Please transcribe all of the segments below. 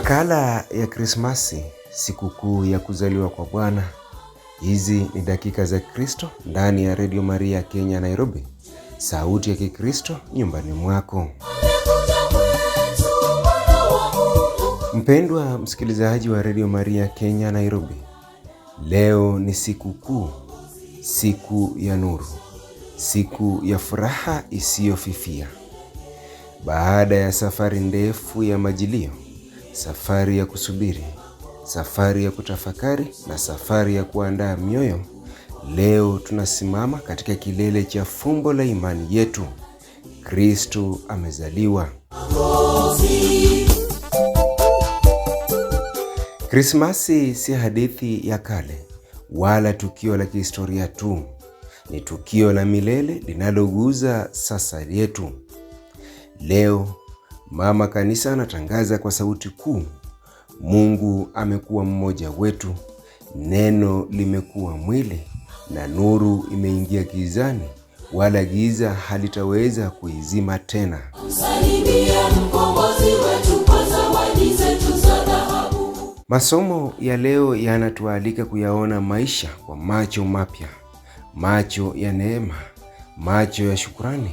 Makala ya Krismasi, sikukuu ya kuzaliwa kwa Bwana. Hizi ni dakika za Kristo ndani ya Radio Maria Kenya Nairobi. Sauti ya Kikristo nyumbani mwako. Mpendwa msikilizaji wa Radio Maria Kenya Nairobi. Leo ni sikukuu, siku ya nuru, siku ya furaha isiyofifia. Baada ya safari ndefu ya majilio, safari ya kusubiri, safari ya kutafakari na safari ya kuandaa mioyo, leo tunasimama katika kilele cha fumbo la imani yetu. Kristo amezaliwa. Krismasi si hadithi ya kale wala tukio la kihistoria tu. Ni tukio la milele linaloguza sasa yetu. Leo Mama Kanisa anatangaza kwa sauti kuu, Mungu amekuwa mmoja wetu, neno limekuwa mwili, na nuru imeingia gizani, wala giza halitaweza kuizima tena. Msalimia mkombozi wetu kwa zawadi zetu za dhahabu. Masomo ya leo yanatualika kuyaona maisha kwa macho mapya, macho ya neema, macho ya shukrani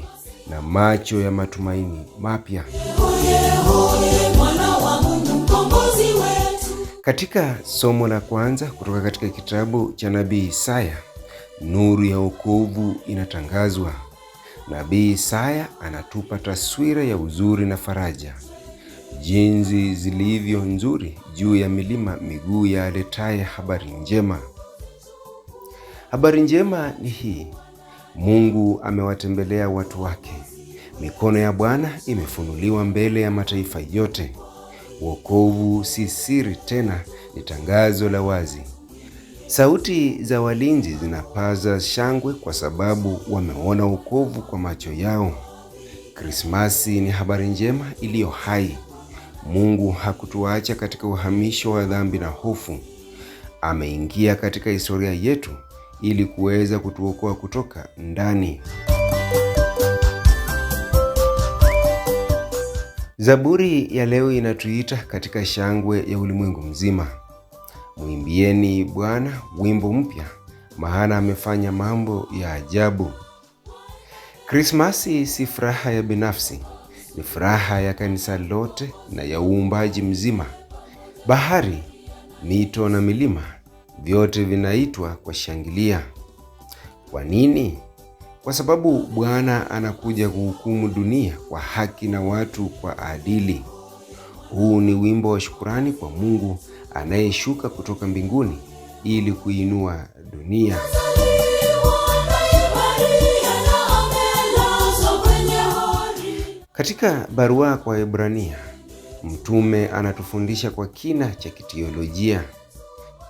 na macho ya matumaini mapya. Mwana wa Mungu mkombozi wetu. Katika somo la kwanza kutoka katika kitabu cha Nabii Isaya, nuru ya wokovu inatangazwa. Nabii Isaya anatupa taswira ya uzuri na faraja, jinsi zilivyo nzuri juu ya milima miguu ya aletaye habari njema. Habari njema ni hii: Mungu amewatembelea watu wake. Mikono ya Bwana imefunuliwa mbele ya mataifa yote. Wokovu si siri tena, ni tangazo la wazi. Sauti za walinzi zinapaza shangwe kwa sababu wameona wokovu kwa macho yao. Krismasi ni habari njema iliyo hai. Mungu hakutuacha katika uhamisho wa dhambi na hofu. Ameingia katika historia yetu ili kuweza kutuokoa kutoka ndani. Zaburi ya leo inatuita katika shangwe ya ulimwengu mzima. Mwimbieni Bwana wimbo mpya, maana amefanya mambo ya ajabu. Krismasi si furaha ya binafsi, ni furaha ya kanisa lote na ya uumbaji mzima. Bahari, mito na milima, vyote vinaitwa kwa shangilia. Kwa nini? Kwa sababu Bwana anakuja kuhukumu dunia kwa haki na watu kwa adili. Huu ni wimbo wa shukrani kwa Mungu anayeshuka kutoka mbinguni ili kuinua dunia. Katika barua kwa Waebrania, mtume anatufundisha kwa kina cha kiteolojia.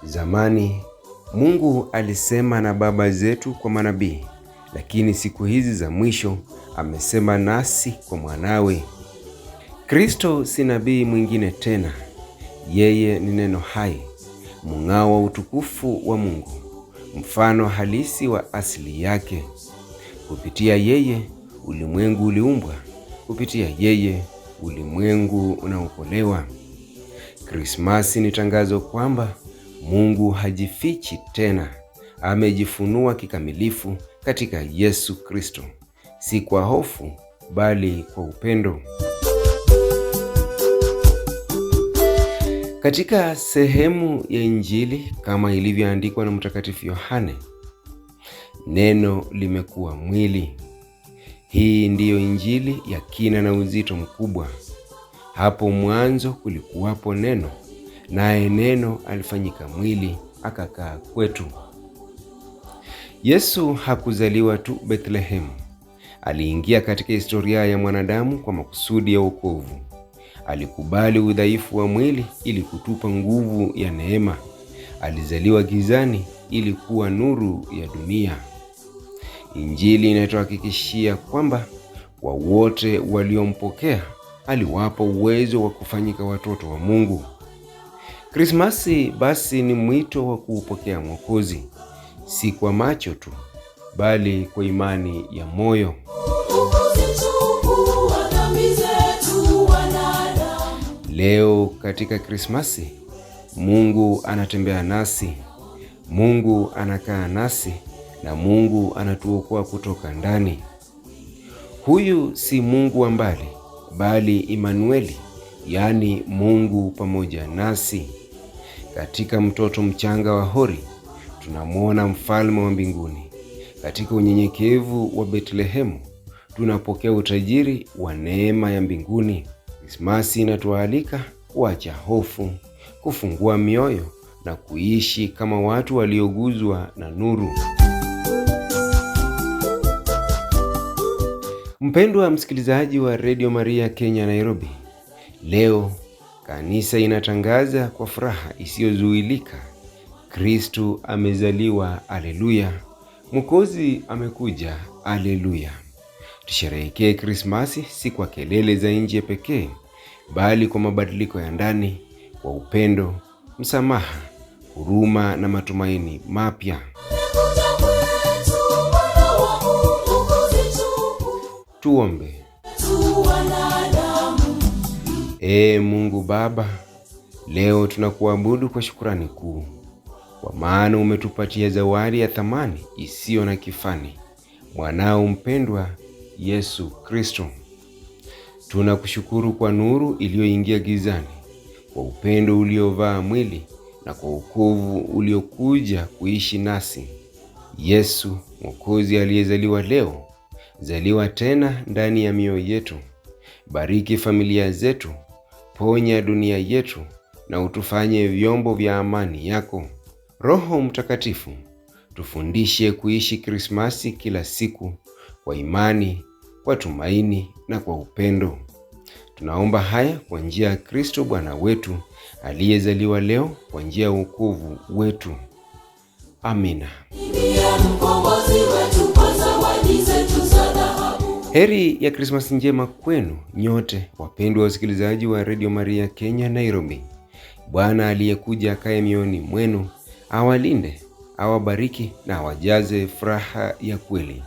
Zamani Mungu alisema na baba zetu kwa manabii, lakini siku hizi za mwisho amesema nasi kwa mwanawe. Kristo si nabii mwingine tena. Yeye ni neno hai, mng'ao wa utukufu wa Mungu, mfano halisi wa asili yake. Kupitia yeye ulimwengu uliumbwa, kupitia yeye ulimwengu unaokolewa. Krismasi ni tangazo kwamba Mungu hajifichi tena, amejifunua kikamilifu katika Yesu Kristo, si kwa hofu bali kwa upendo. Katika sehemu ya Injili kama ilivyoandikwa na Mtakatifu Yohane, neno limekuwa mwili. Hii ndiyo Injili ya kina na uzito mkubwa. Hapo mwanzo kulikuwapo neno, naye neno alifanyika mwili akakaa kwetu. Yesu hakuzaliwa tu Bethlehemu. Aliingia katika historia ya mwanadamu kwa makusudi ya wokovu. Alikubali udhaifu wa mwili ili kutupa nguvu ya neema. Alizaliwa gizani ili kuwa nuru ya dunia. Injili inatuhakikishia kwamba kwa wote waliompokea aliwapa uwezo wa kufanyika watoto wa Mungu. Krismasi basi ni mwito wa kuupokea Mwokozi, si kwa macho tu, bali kwa imani ya moyo. Leo katika Krismasi, Mungu anatembea nasi, Mungu anakaa nasi na Mungu anatuokoa kutoka ndani. Huyu si Mungu wa mbali, bali Imanueli, yaani Mungu pamoja nasi. Katika mtoto mchanga wa hori, tunamwona mfalme wa mbinguni. Katika unyenyekevu wa Betlehemu, tunapokea utajiri wa neema ya mbinguni. Krismasi inatualika kuacha hofu, kufungua mioyo na kuishi kama watu walioguzwa na nuru. Mpendwa msikilizaji wa Radio Maria Kenya Nairobi, leo kanisa inatangaza kwa furaha isiyozuilika, Kristo amezaliwa, haleluya! Mwokozi amekuja, haleluya! Tusherehekee Krismasi si kwa kelele za nje pekee, bali kwa mabadiliko ya ndani, kwa upendo, msamaha, huruma na matumaini mapya. Tuombe. Mungu Baba, leo tunakuabudu kwa shukrani kuu, kwa maana umetupatia zawadi ya thamani isiyo na kifani, mwanao mpendwa Yesu Kristo. Tunakushukuru kwa nuru iliyoingia gizani, kwa upendo uliovaa mwili na kwa wokovu uliokuja kuishi nasi. Yesu Mwokozi aliyezaliwa leo, zaliwa tena ndani ya mioyo yetu. Bariki familia zetu, ponya dunia yetu na utufanye vyombo vya amani yako. Roho Mtakatifu, tufundishe kuishi Krismasi kila siku kwa imani, kwa tumaini na kwa upendo. Tunaomba haya kwa njia ya Kristo Bwana wetu aliyezaliwa leo, kwa njia ya wokovu wetu. Amina. Heri ya Krismasi njema kwenu nyote wapendwa wasikilizaji wa Radio Maria Kenya Nairobi. Bwana aliyekuja akae mioyoni mwenu, awalinde, awabariki na awajaze furaha ya kweli.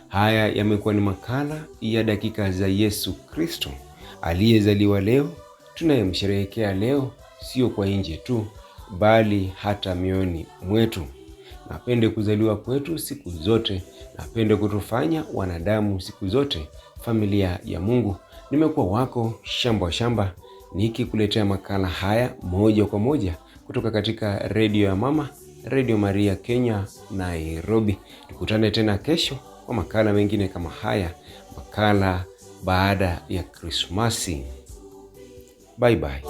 Haya yamekuwa ni makala ya dakika za Yesu Kristo aliyezaliwa leo, tunayemsherehekea leo, sio kwa nje tu, bali hata mioyoni mwetu. Napende kuzaliwa kwetu siku zote, napende kutufanya wanadamu siku zote, familia ya Mungu. Nimekuwa wako Shamba wa Shamba, nikikuletea makala haya moja kwa moja kutoka katika redio ya mama, Radio Maria Kenya Nairobi. Tukutane tena kesho kwa makala mengine kama haya, makala baada ya Krismasi. Bye bye.